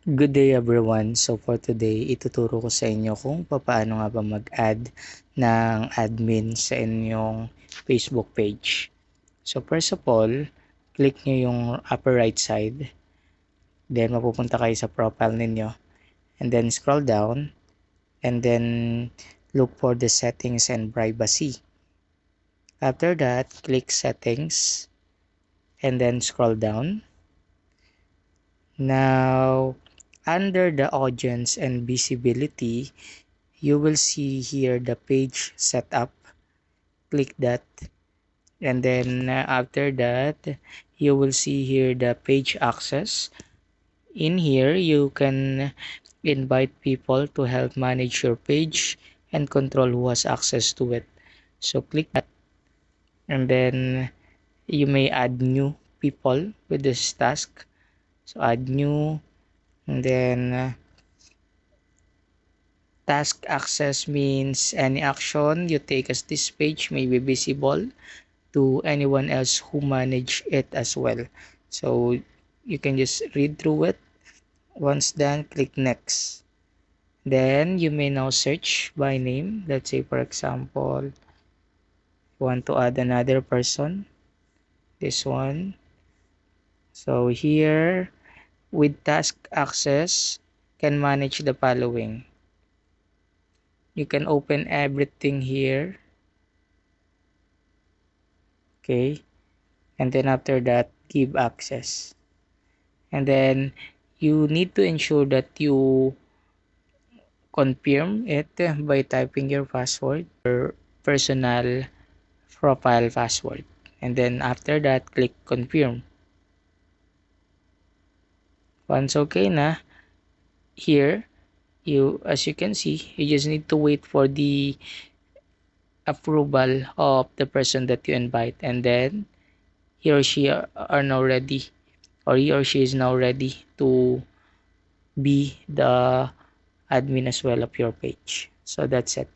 Good day everyone. So for today, ituturo ko sa inyo kung paano nga ba mag-add ng admin sa inyong Facebook page. So first of all, click nyo yung upper right side. Then mapupunta kayo sa profile ninyo. And then scroll down. And then look for the settings and privacy. After that, click settings. And then scroll down. Now, under the audience and visibility, you will see here the page setup. Click that, and then after that you will see here the page access. In here you can invite people to help manage your page and control who has access to it. So click that, and then you may add new people with this task. So add new, and then task access means any action you take as this page may be visible to anyone else who manage it as well. So you can just read through it. Once done, click next. Then you may now search by name. Let's say for example, you want to add another person, this one. So here with task access can manage the following. You can open everything here. Okay. And then after that, give access. And then you need to ensure that you confirm it by typing your password or personal profile password. And then after that, click confirm. Once okay na, here, as you can see, you just need to wait for the approval of the person that you invite, and then he or she are now ready, or he or she is now ready to be the admin as well of your page. So that's it.